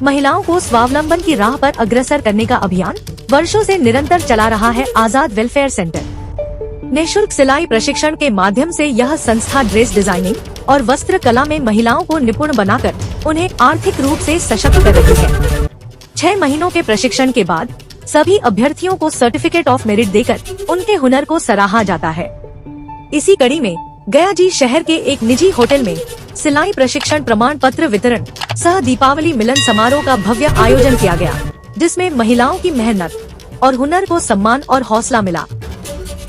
महिलाओं को स्वावलंबन की राह पर अग्रसर करने का अभियान वर्षों से निरंतर चला रहा है आजाद वेलफेयर सेंटर। निःशुल्क सिलाई प्रशिक्षण के माध्यम से यह संस्था ड्रेस डिजाइनिंग और वस्त्र कला में महिलाओं को निपुण बनाकर उन्हें आर्थिक रूप से सशक्त कर रही है। 6 महीनों के प्रशिक्षण के बाद सभी अभ्यर्थियों को सर्टिफिकेट ऑफ मेरिट देकर उनके हुनर को सराहा जाता है। इसी कड़ी में गया जी शहर के एक निजी होटल में सिलाई प्रशिक्षण प्रमाण पत्र वितरण सह दीपावली मिलन समारोह का भव्य आयोजन किया गया, जिसमें महिलाओं की मेहनत और हुनर को सम्मान और हौसला मिला।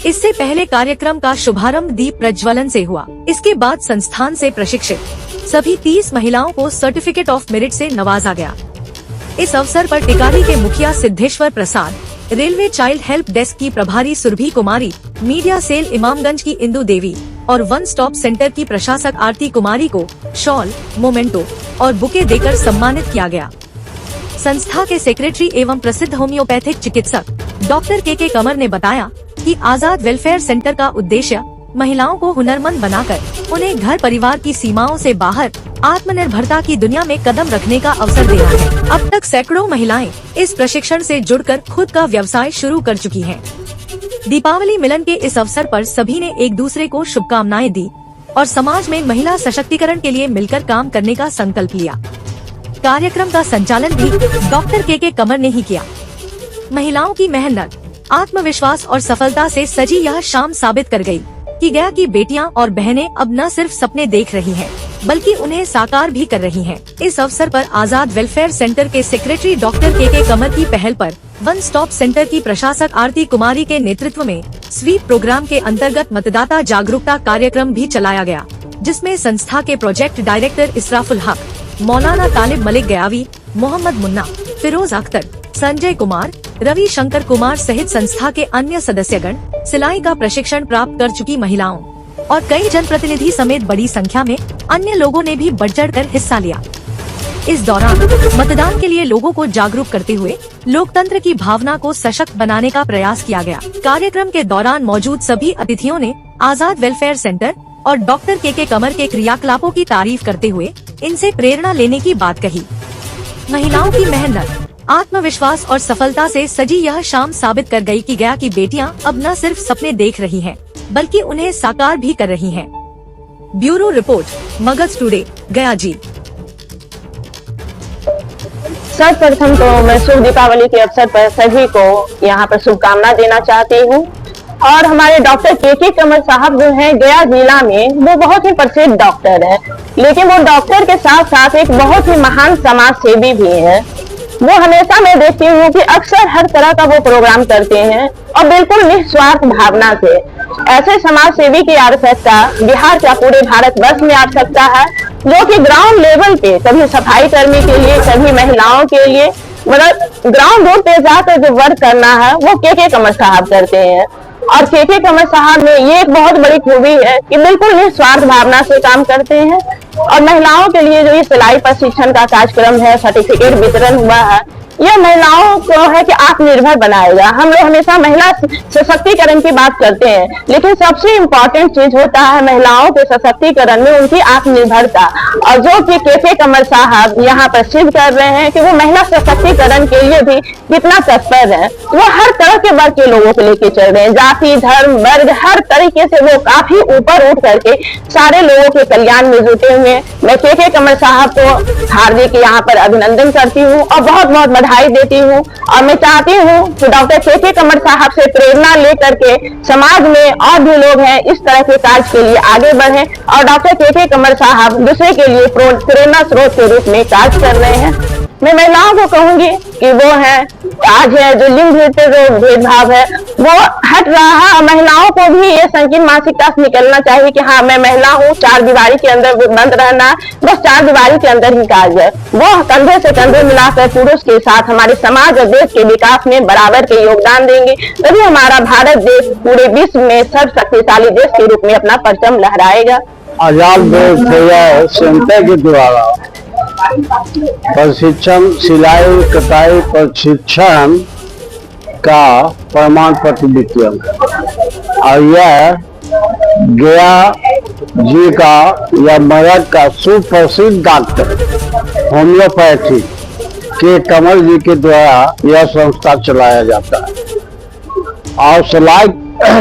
इससे पहले कार्यक्रम का शुभारंभ दीप प्रज्वलन से हुआ। इसके बाद संस्थान से प्रशिक्षित सभी 30 महिलाओं को सर्टिफिकेट ऑफ मेरिट से नवाजा गया। इस अवसर पर टिकारी के मुखिया सिद्धेश्वर प्रसाद, रेलवे चाइल्ड हेल्प डेस्क की प्रभारी सुरभि कुमारी, मीडिया सेल इमामगंज की इंदु देवी और वन स्टॉप सेंटर की प्रशासक आरती कुमारी को शॉल, मोमेंटो और बुके देकर सम्मानित किया गया। संस्था के सेक्रेटरी एवं प्रसिद्ध होम्योपैथिक चिकित्सक डॉक्टर के कमर ने बताया कि आजाद वेलफेयर सेंटर का उद्देश्य महिलाओं को हुनरमंद बनाकर उन्हें घर परिवार की सीमाओं से बाहर आत्मनिर्भरता की दुनिया में कदम रखने का अवसर देना है। अब तक सैकड़ों महिलाएं इस प्रशिक्षण से जुड़कर खुद का व्यवसाय शुरू कर चुकी हैं। दीपावली मिलन के इस अवसर पर सभी ने एक दूसरे को शुभकामनाएं दी और समाज में महिला सशक्तिकरण के लिए मिलकर काम करने का संकल्प लिया। कार्यक्रम का संचालन भी डॉक्टर के कमर ने ही किया। महिलाओं की मेहनत, आत्मविश्वास और सफलता से सजी यह शाम साबित कर गई कि गया की बेटियां और बहनें अब न सिर्फ सपने देख रही हैं, बल्कि उन्हें साकार भी कर रही हैं। इस अवसर पर आजाद वेलफेयर सेंटर के सेक्रेटरी डॉक्टर के कमर की पहल पर वन स्टॉप सेंटर की प्रशासक आरती कुमारी के नेतृत्व में स्वीप प्रोग्राम के अंतर्गत मतदाता जागरूकता कार्यक्रम भी चलाया गया, जिसमें संस्था के प्रोजेक्ट डायरेक्टर इसराफुल हक, मौलाना तालिब मलिक गयावी, मोहम्मद मुन्ना, फिरोज अख्तर, संजय कुमार, रवि शंकर कुमार सहित संस्था के अन्य सदस्यगण, सिलाई का प्रशिक्षण प्राप्त कर चुकी महिलाओं और कई जनप्रतिनिधि समेत बड़ी संख्या में अन्य लोगों ने भी बढ़ चढ़ कर हिस्सा लिया। इस दौरान मतदान के लिए लोगों को जागरूक करते हुए लोकतंत्र की भावना को सशक्त बनाने का प्रयास किया गया। कार्यक्रम के दौरान मौजूद सभी अतिथियों ने आजाद वेलफेयर सेंटर और डॉक्टर के कमर के क्रियाकलापों की तारीफ करते हुए इनसे प्रेरणा लेने की बात कही। महिलाओं की मेहनत, आत्मविश्वास और सफलता से सजी यह शाम साबित कर गई कि गया की बेटियां अब न सिर्फ सपने देख रही हैं, बल्कि उन्हें साकार भी कर रही हैं। ब्यूरो रिपोर्ट, मगध टुडे, गया जी। सर्वप्रथम तो मैं शुभ दीपावली के अवसर पर सभी को यहाँ पर शुभकामना देना चाहती हूँ। और हमारे डॉक्टर के कमर साहब जो हैं गया जिला में, वो बहुत ही प्रसिद्ध डॉक्टर है, लेकिन वो डॉक्टर के साथ साथ एक बहुत ही महान समाज सेवी भी है। वो हमेशा मैं देखती हूँ कि अक्सर हर तरह का वो प्रोग्राम करते हैं और बिल्कुल निस्वार्थ भावना से। ऐसे समाज सेवी की आवश्यकता बिहार क्या पूरे भारत वर्ष में आवश्यकता है, जो कि ग्राउंड लेवल पे सभी सफाई कर्मी के लिए, सभी महिलाओं के लिए, मतलब ग्राउंड रूट पे जाकर जो वर्क करना है वो के कमर साहब करते हैं। और के कमर साहब में ये एक बहुत बड़ी खूबी है कि बिल्कुल निस्वार्थ भावना से काम करते हैं। और महिलाओं के लिए जो ये सिलाई प्रशिक्षण का कार्यक्रम है, सर्टिफिकेट वितरण हुआ है, यह महिलाओं को है कि आत्मनिर्भर बनाएगा। हम लोग हमेशा महिला सशक्तिकरण की बात करते हैं, लेकिन सबसे इम्पोर्टेंट चीज होता है महिलाओं के सशक्तिकरण में उनकी आत्मनिर्भरता। और जो कि के कमर साहब यहाँ पर सिद्ध कर रहे हैं कि वो महिला सशक्तिकरण के लिए भी कितना तत्पर है। वो हर तरह के वर्ग के लोगों को लेके चल रहे हैं, जाति, धर्म, वर्ग, हर तरीके से वो काफी ऊपर उठ करके सारे लोगों के कल्याण में जुटे हुए। मैं के कमर साहब को हार्दिक यहाँ पर अभिनंदन करती हूँ और बहुत बहुत बधाई देती हूँ। और मैं चाहती हूँ कि डॉक्टर के कमर साहब से प्रेरणा लेकर के समाज में और भी लोग हैं इस तरह के कार्य के लिए आगे बढ़े। और डॉक्टर के कमर साहब दूसरे के लिए प्रेरणा स्रोत के रूप में कार्य कर रहे हैं। मैं महिलाओं को कहूंगी कि वो है आज है जो लिंग जो भेदभाव है वो हट रहा है। और महिलाओं को भी ये संकीर्ण मानसिकता से निकलना चाहिए कि हाँ मैं महिला हूँ, 4 दीवारी के अंदर बंद रहना, बस 4 दीवारी के अंदर ही कार्य है। वो कंधे से कंधे मिलाकर पुरुष के साथ हमारे समाज और देश के विकास में बराबर के योगदान देंगे, तभी हमारा भारत देश पूरे विश्व में सर्वशक्तिशाली देश के रूप में अपना परचम लहराएगा। आजाद वेलफेयर सेंटर के द्वारा प्रशिक्षण, सिलाई कटाई प्रशिक्षण का प्रमाण पत्र वितरण, और यह गया जी का या मरद का सुप्रसिद्ध डॉक्टर होम्योपैथी के कमल जी के द्वारा यह संस्था चलाया जाता है। और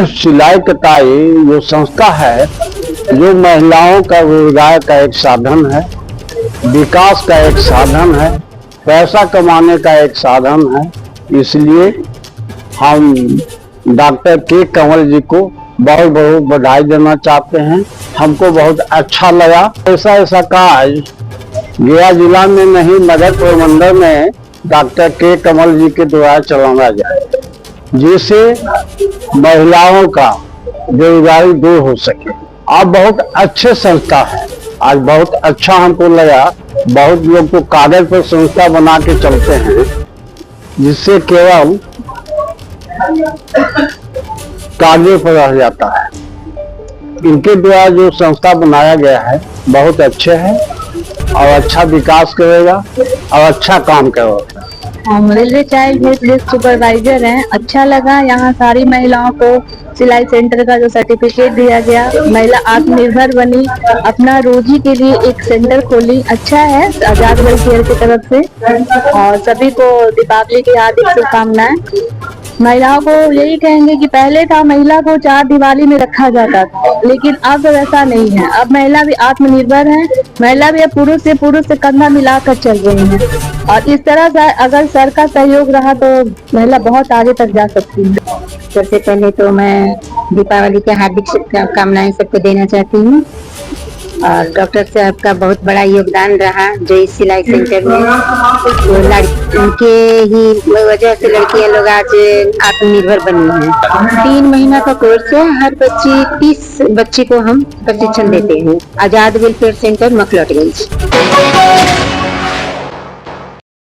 सिलाई कताई जो संस्था है, जो महिलाओं का रोजगार का एक साधन है, विकास का एक साधन है, पैसा कमाने का एक साधन है। इसलिए हम डॉक्टर के कमल जी को बहुत बहुत बधाई देना चाहते हैं। हमको बहुत अच्छा लगा। ऐसा कार्य गया जिला में नहीं, नगर प्रमंडल में डॉक्टर के कमल जी के द्वारा चलाना जाए, जिससे महिलाओं का बेरोजगारी दूर हो सके। आप बहुत अच्छे संस्था है, आज बहुत अच्छा हमको लगा। बहुत लोग तो कागज पर संस्था बना के चलते हैं, जिससे केवल कागज पर रह जाता है। इनके द्वारा जो संस्था बनाया गया है बहुत अच्छे है और अच्छा विकास करेगा और अच्छा काम करेगा। हम रेलवे चाइल्ड हेल्प सुपरवाइजर हैं। अच्छा लगा, यहाँ सारी महिलाओं को सिलाई सेंटर का जो सर्टिफिकेट दिया गया, महिला आत्मनिर्भर बनी, अपना रोजी के लिए एक सेंटर खोली। अच्छा है, आजाद वेलफेयर की तरफ से। और सभी को दीपावली की हार्दिक शुभकामनाएं। महिलाओं को यही कहेंगे कि पहले था महिला को चार दिवाली में रखा जाता था, लेकिन अब वैसा नहीं है। अब महिला भी आत्मनिर्भर है, महिला भी अब पुरुष से कंधा मिलाकर चल रही है। और इस तरह से अगर सर का सहयोग रहा तो महिला बहुत आगे तक जा सकती है। सबसे पहले तो मैं दीपावली की हार्दिक शुभकामनाएं सबको देना चाहती हूँ। और डॉक्टर साहब का बहुत बड़ा योगदान रहा जो इस सिलाई सेंटर में, तो उनके ही वजह से लड़कियां लोग आज आत्मनिर्भर बनी हैं। 3 महीना का कोर्स है, हर 30 बच्ची को हम प्रशिक्षण देते हैं। आजाद वेलफेयर सेंटर मखलौटगंज।